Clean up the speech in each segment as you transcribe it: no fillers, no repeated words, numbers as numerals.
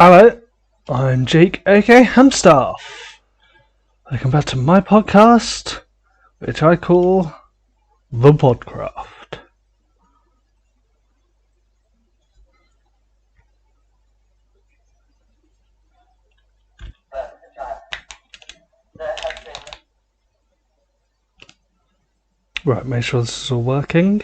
Hello, I'm Jake, aka HamStuff. Welcome back to my podcast, which I call the Podcraft. Right, make sure this is all working.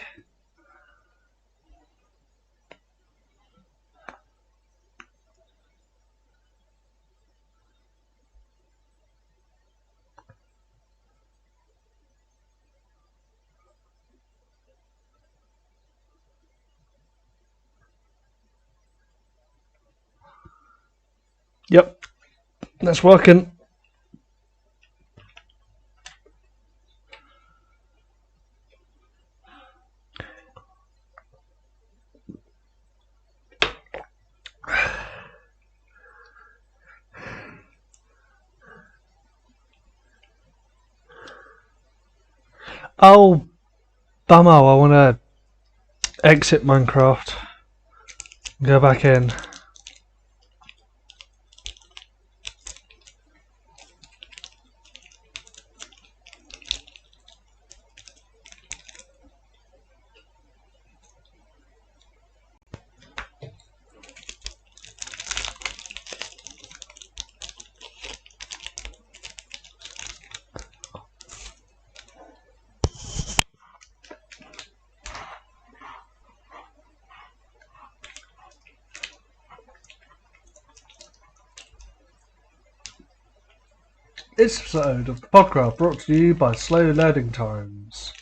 Yep, that's working. Oh, bummer, I want to exit Minecraft. Go back in. This episode of the Podcraft brought to you by slow loading times.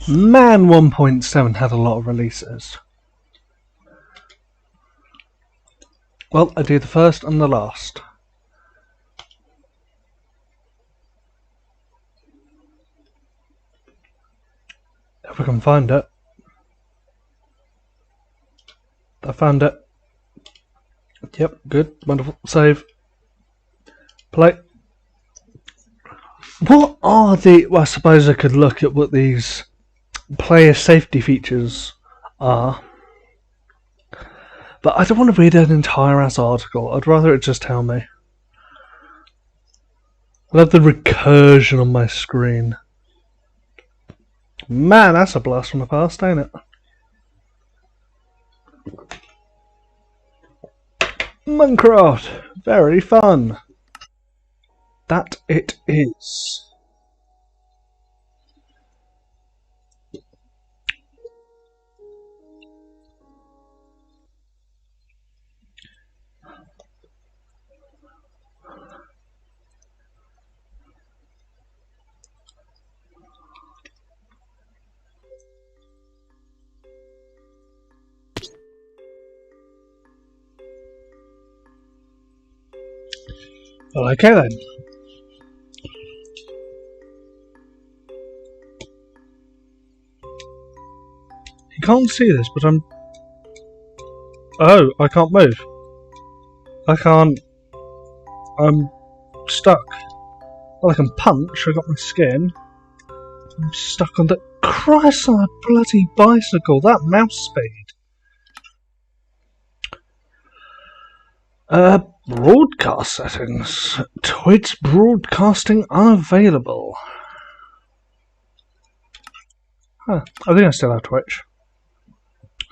Man 1.7 had a lot of releases. Well, I do the first and the last. If we can find it. I found it. Yep, good, wonderful. Save. Play. What are the... Well, I suppose I could look at what these player safety features are. But I don't want to read an entire ass article. I'd rather it just tell me. I love the recursion on my screen. Man, that's a blast from the past, ain't it? Minecraft! Very fun! That it is. Well, okay then. You can't see this, but I'm... Oh, I can't move. I can't... I'm stuck. Well, I can punch, I got my skin. I'm stuck on the... Christ on a bloody bicycle, that mouse speed. Broadcast settings. Twitch broadcasting unavailable. Huh, I think I still have Twitch.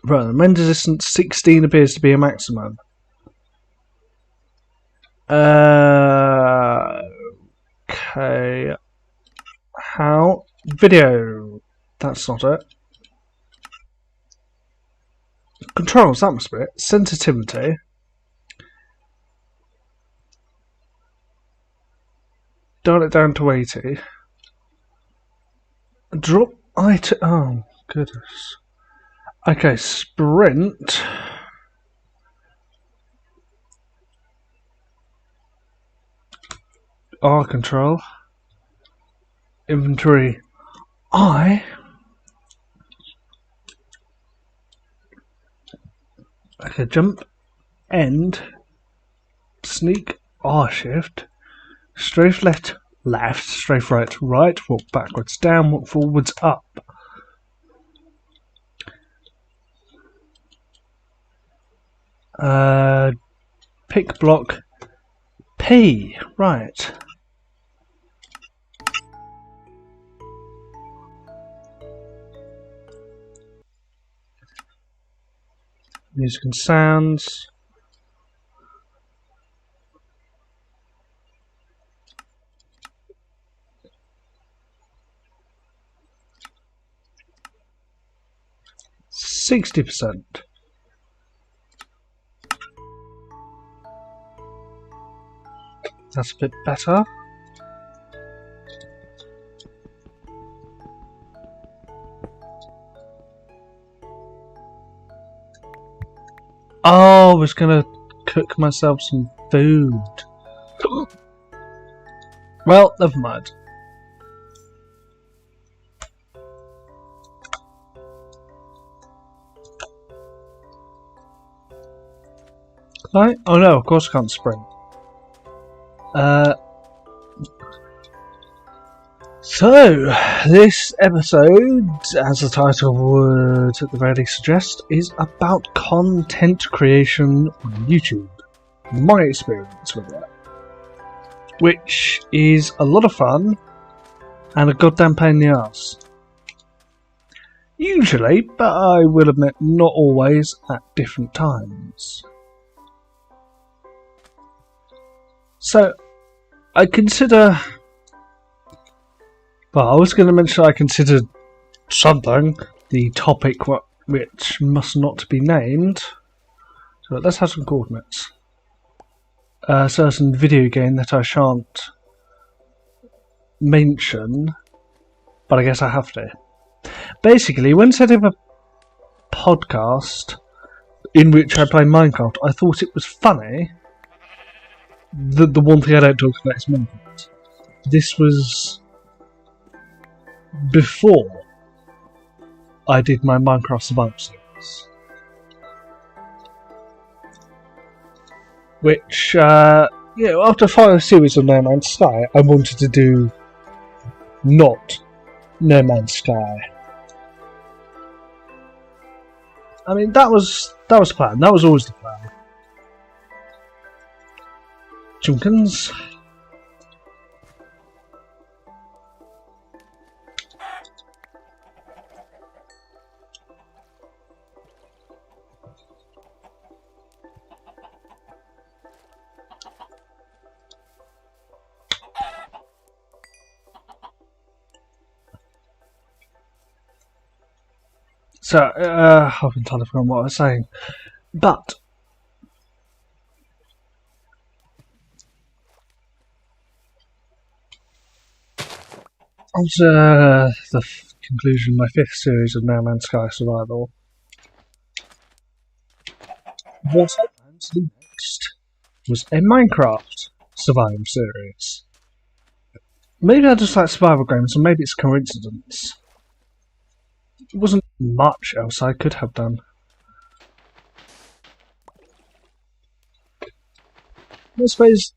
Right, the render distance 16 appears to be a maximum. Okay. How? Video. That's not it. Controls, that must be it. Sensitivity. Dial it down to 80. Drop item. Oh, goodness. Okay, sprint. R control. Inventory. I. Okay, jump. End. Sneak. R shift. Strafe left. Left. Strafe right. Right. Walk backwards. Down. Walk forwards. Up. Pick block. P. Right. Music and sounds. %60. That's a bit better. Oh, I was gonna cook myself some food. Well, never mind. Can I? Oh no, of course I can't sprint. So, this episode, as the title would at the very least suggest, is about content creation on YouTube. My experience with that. Which is a lot of fun and a goddamn pain in the ass. Usually, but I will admit not always at different times. So, I consider... Well, I was going to mention I considered something, the topic which must not be named. So let's have some coordinates. A certain video game that I shan't mention, but I guess I have to. Basically, when setting up a podcast in which I play Minecraft, I thought it was funny. The one thing I don't talk about is Minecraft. This was before I did my Minecraft Survival series, which, after a final series of No Man's Sky, I wanted to do not No Man's Sky. I mean, that was the plan. That was always the plan. Junkins. So, I've entirely forgotten what I was saying. But, on to the conclusion of my 5th series of No Man's Sky Survival. What I planned to do next was a Minecraft Survival series. Maybe I just like survival games, or maybe it's a coincidence. There wasn't much else I could have done. I suppose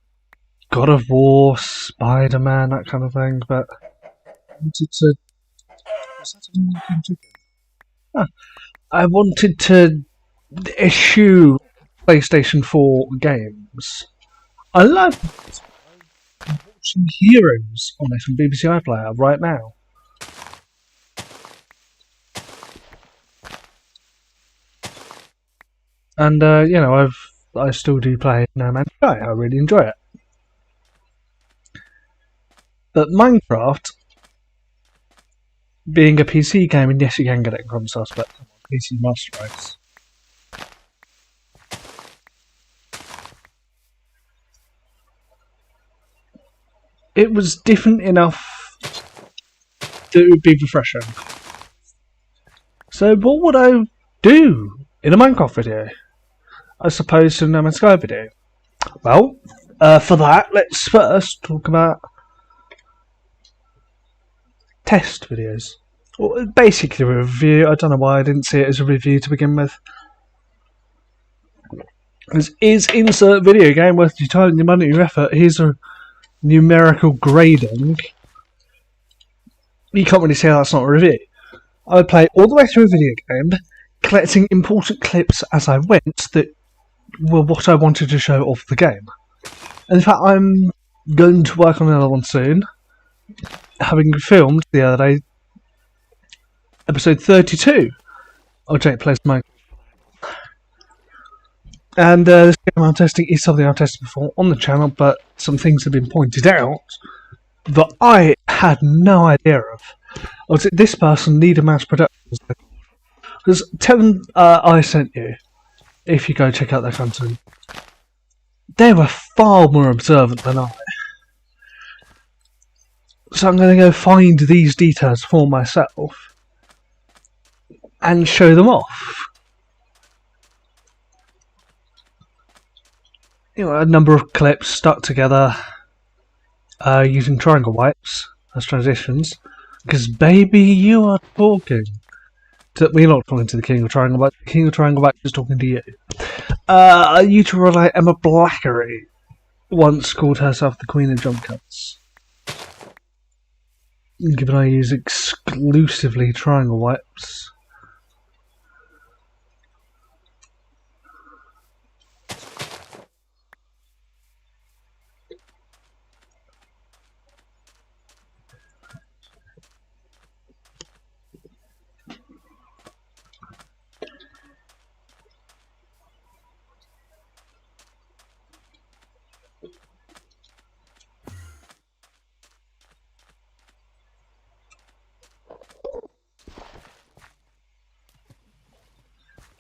God of War, Spider-Man, that kind of thing, but I wanted to... Was that a American chicken? I wanted to eschew PlayStation 4 games. I love watching Heroes on it on BBC iPlayer right now. And, I still do play No Man's Sky. I really enjoy it. But Minecraft, being a PC game, and yes, you can get it in consoles, but PC Master Race. it was different enough that it would be refreshing. So what would I do in a Minecraft video as opposed to a No Man's Sky video? Well, for that, let's first talk about test videos. Well, basically a review. I don't know why I didn't see it as a review to begin with. Is insert video game worth your time, your money, your effort? Here's a numerical grading. You can't really say that's not a review. I would play all the way through a video game, collecting important clips as I went that were what I wanted to show off the game. And in fact, I'm going to work on another one soon, having filmed the other day episode 32 of Jake Plays Minecraft. And this game I'm testing is something I've tested before on the channel, but some things have been pointed out that I had no idea of. Or did this person need a mass production? Because tell them I sent you, if you go check out their content. They were far more observant than I. So I'm going to go find these details for myself and show them off. You know, a number of clips stuck together using triangle wipes as transitions. Because baby, you are talking. We're not talking to the King of Triangle Wipes. The King of Triangle Wipes is talking to you. A YouTuber like Emma Blackery once called herself the Queen of Jump Cuts. Given I use exclusively triangle wipes.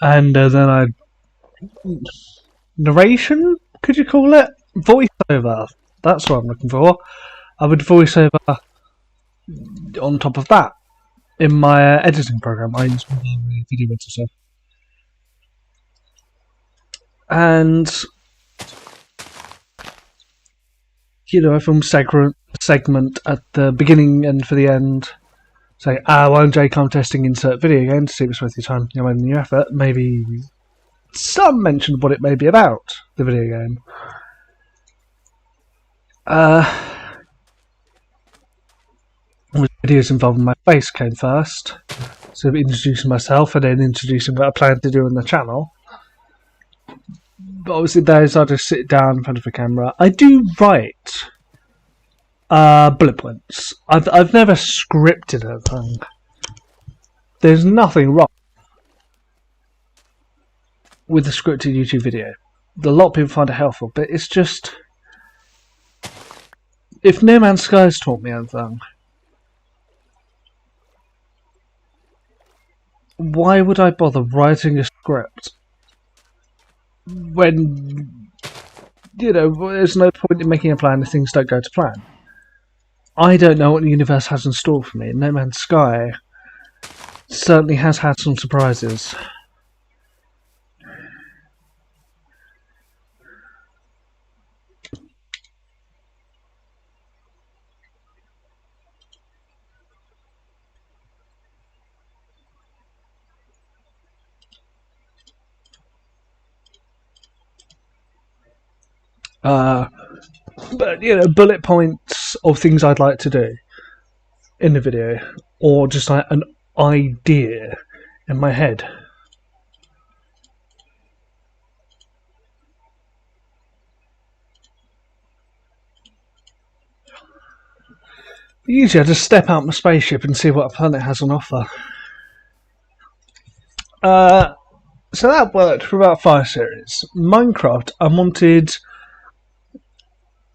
And then narration, could you call it? Voiceover. That's what I'm looking for. I would voice over on top of that in my editing program. I use video editor stuff. And you know, I film segment at the beginning and for the end. Say, one J come testing insert video game to see if it's worth your time, your money, and your effort. Maybe some mention of what it may be about, the video game. Videos involving my face came first. So introducing myself and then introducing what I plan to do on the channel. But obviously those I just sit down in front of the camera. I do write bullet points. I've never scripted anything. There's nothing wrong with a scripted YouTube video. A lot of people find it helpful, but it's just, if No Man's Sky has taught me anything, why would I bother writing a script when, you know, there's no point in making a plan if things don't go to plan? I don't know what the universe has in store for me. No Man's Sky certainly has had some surprises. But, you know, bullet points of things I'd like to do in the video, or just like an idea in my head. Usually I just step out my spaceship and see what a planet has on offer. So that worked for about 5 series. Minecraft,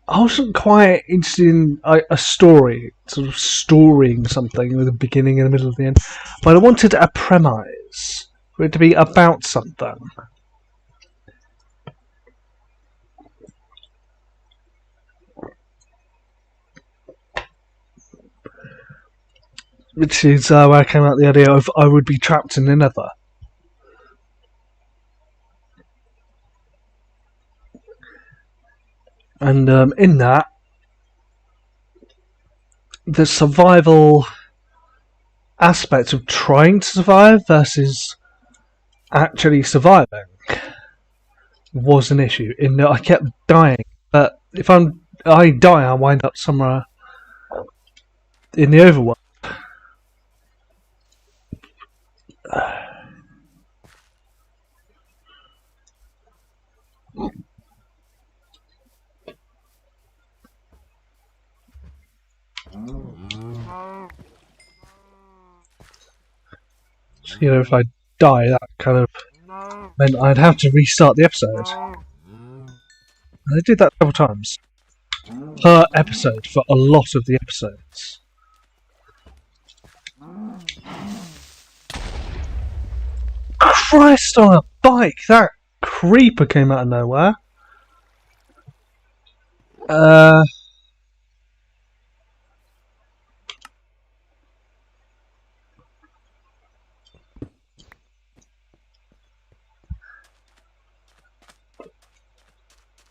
I wasn't quite interested in a story, sort of storing something with a beginning and a middle and the end, but I wanted a premise for it to be about something. which is where I came out with the idea of I would be trapped in the nether. And in that, the survival aspect of trying to survive versus actually surviving was an issue, in that I kept dying. But if I die, I wind up somewhere in the overworld. So, if I die, that kind of meant I'd have to restart the episode. And I did that several times per episode for a lot of the episodes. Christ on a bike! That creeper came out of nowhere.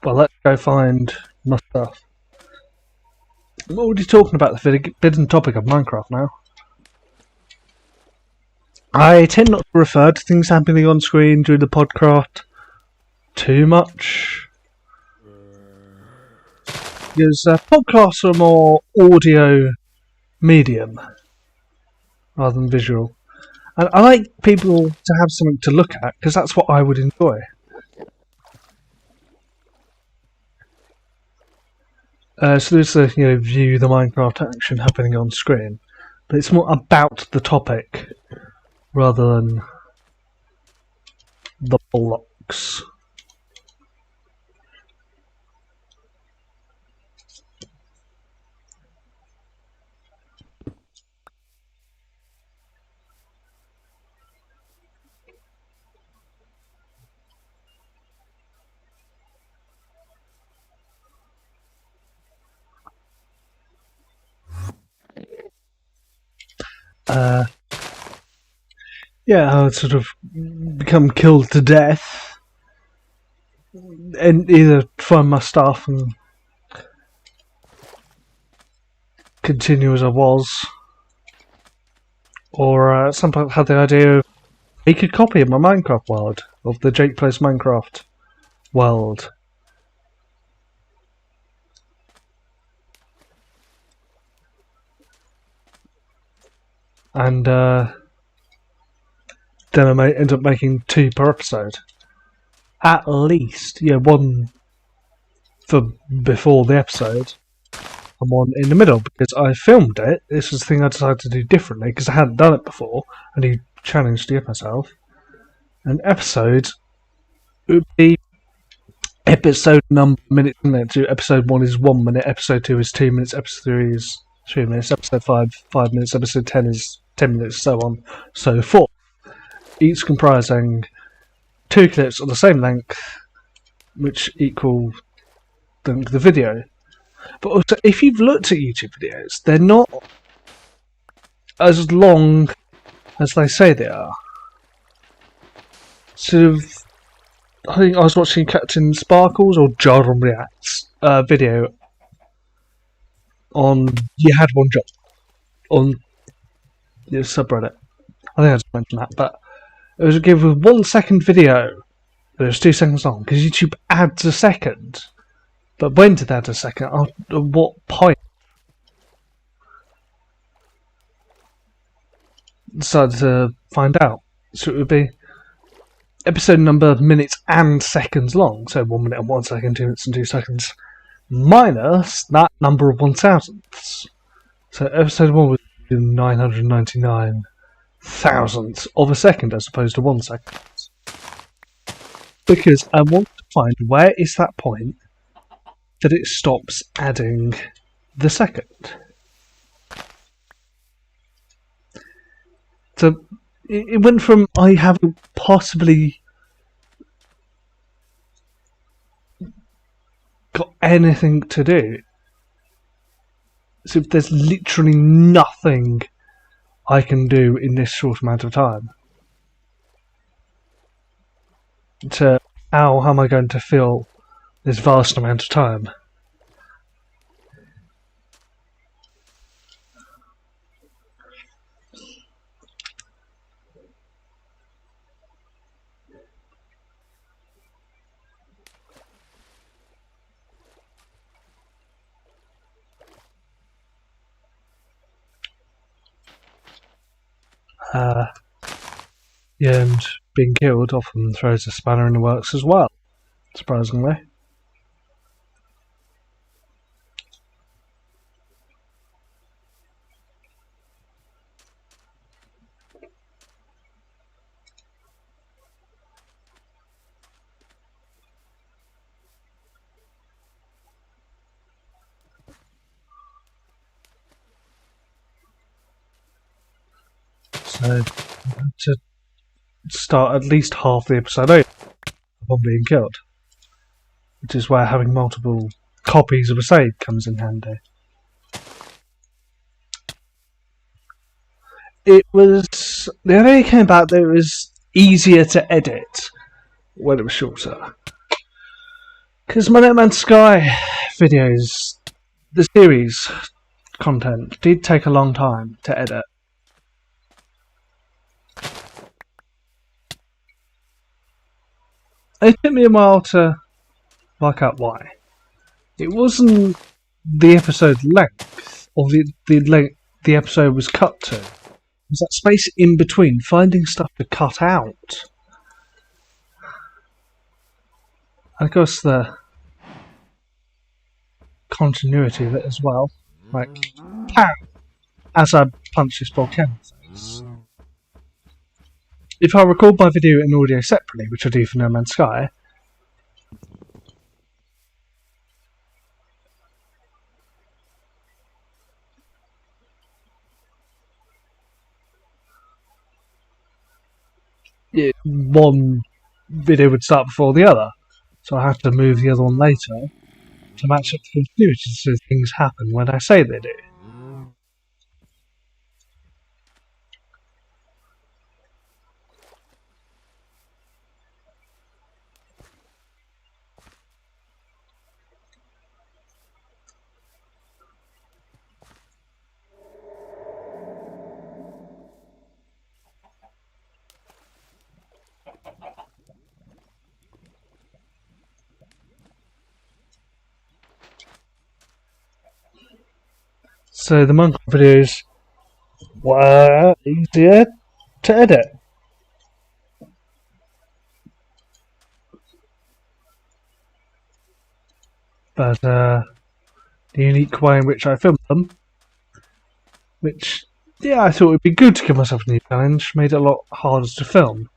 Well, let's go find my stuff. I'm already talking about the forbidden topic of Minecraft now. I tend not to refer to things happening on screen during the Podcraft too much. Because podcasts are more audio medium rather than visual. And I like people to have something to look at, because that's what I would enjoy. So there's the view the Minecraft action happening on screen, but it's more about the topic rather than the blocks. Yeah, I would sort of become killed to death and either find my stuff and continue as I was, or at some point had the idea of make a copy of my Minecraft world, of the Jake Plays Minecraft world. And then I may end up making 2 per episode. At least, one for before the episode and one in the middle, because I filmed it. This was the thing I decided to do differently, because I hadn't done it before, and I challenged to get myself. An episode would be episode number minutes, episode 1 is 1 minute, episode 2 is 2 minutes, episode 3 is 3 minutes, episode 5 minutes, episode 10 is 10 minutes, so on, so forth. Each comprising 2 clips of the same length, which equal the video. But also, if you've looked at YouTube videos, they're not as long as they say they are. Sort of, I think I was watching Captain Sparkles or Jordan Reacts video on You Had One Job on your subreddit. I think I just mentioned that, but it was given with 1 second video, but it was 2 seconds long, because YouTube adds a second. But when did they add a second? At what point? Decided to find out. So it would be episode number minutes and seconds long, so 1 minute and 1 second, 2 minutes and 2 seconds, minus that number of 1,000ths. So episode 1 was 999 thousandths of a second as opposed to 1 second. Because I want to find where is that point that it stops adding the second. So it went from I haven't possibly got anything to do. So there's literally nothing I can do in this short amount of time. To how am I going to fill this vast amount of time? And being killed often throws a spanner in the works as well, surprisingly. So, to start at least half the episode over upon being killed, which is where having multiple copies of a save comes in handy. It was the idea came about that it was easier to edit when it was shorter, because my No Man's Sky videos, the series content, did take a long time to edit. It took me a while to work out why. It wasn't the episode length, or the length the episode was cut to. It was that space in between, finding stuff to cut out. And of course the continuity of it as well. Like, pow! As I punch this volcano face. If I record my video and audio separately, which I do for No Man's Sky, one video would start before the other. So I have to move the other one later to match up the continuity so things happen when I say they do. So the Minecraft videos were easier to edit. But the unique way in which I filmed them, which, yeah, I thought it would be good to give myself a new challenge, made it a lot harder to film.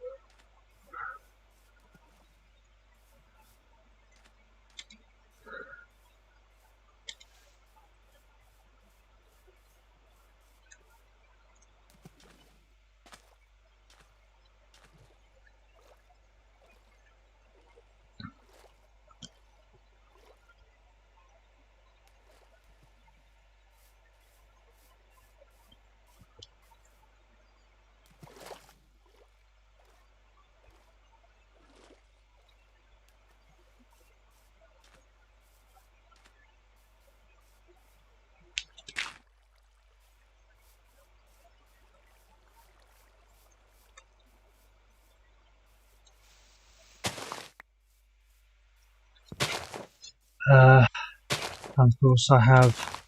And of course I have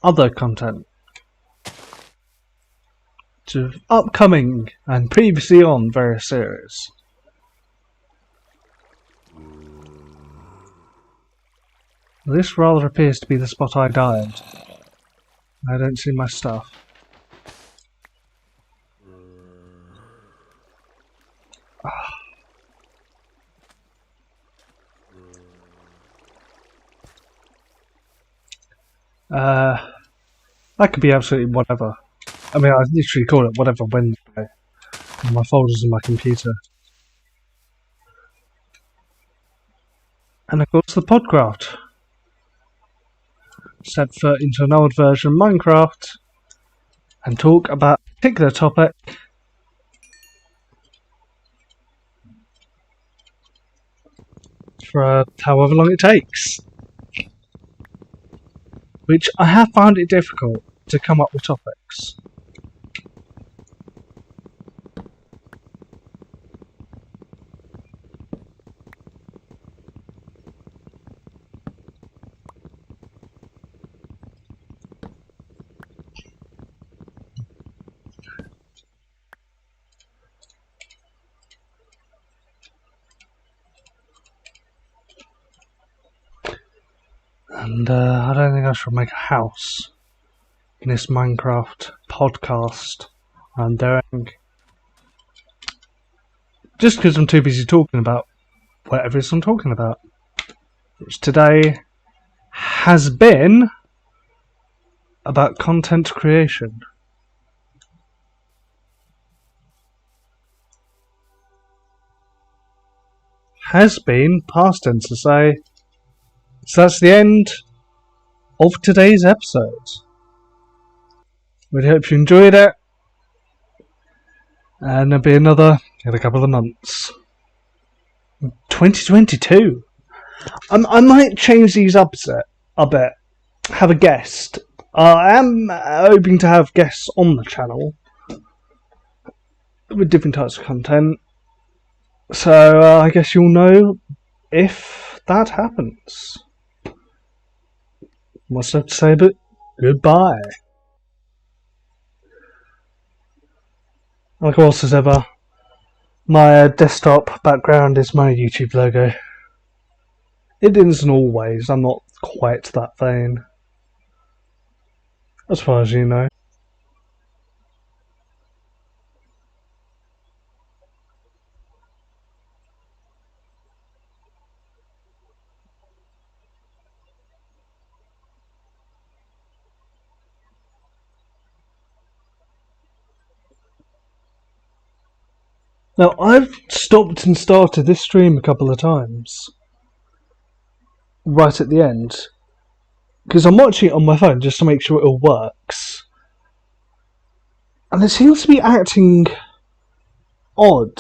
other content to upcoming and previously on various series. This rather appears to be the spot I died. I don't see my stuff. That could be absolutely whatever. I mean, I literally call it whatever Wednesday. My folders in my computer. And of course the Podcraft. Set into an old version of Minecraft and talk about a particular topic for however long it takes. Which I have found it difficult to come up with topics. And I don't think I should make a house in this Minecraft podcast I'm doing. Just because I'm too busy talking about whatever it is I'm talking about. Which today has been about content creation. Has been past tense to say. So that's the end of today's episode. We hope you enjoyed it. And there'll be another in a couple of months. 2022. I might change these up a bit. Have a guest. I am hoping to have guests on the channel with different types of content. So I guess you'll know if that happens. What's left to say but goodbye. Like also as ever, my desktop background is my YouTube logo. It isn't always, I'm not quite that vain. As far as you know. Now, I've stopped and started this stream a couple of times. Right at the end. Because I'm watching it on my phone just to make sure it all works. And it seems to be acting odd.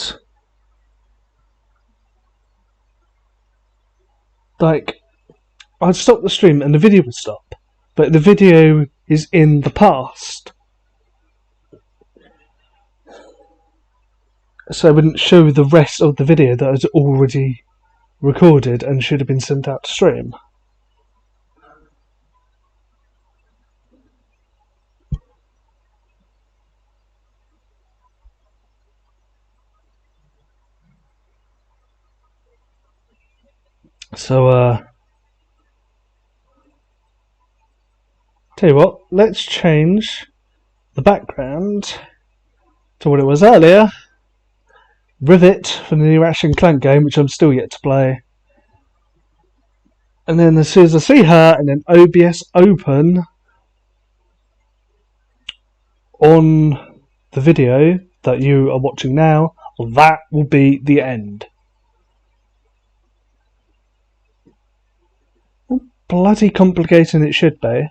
Like, I'd stop the stream and the video would stop. But the video is in the past. So I wouldn't show the rest of the video that was already recorded and should have been sent out to stream. So, tell you what, let's change the background to what it was earlier. Rivet from the new Ratchet & Clank game, which I'm still yet to play. And then as soon as I see her, and then OBS open on the video that you are watching now, well, that will be the end. Bloody complicated it should be.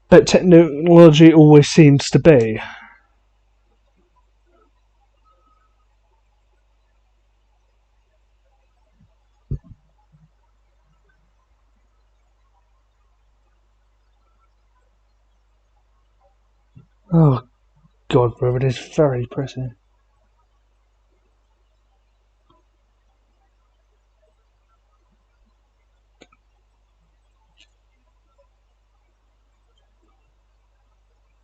But technology always seems to be. Oh God, Rivet is very pretty.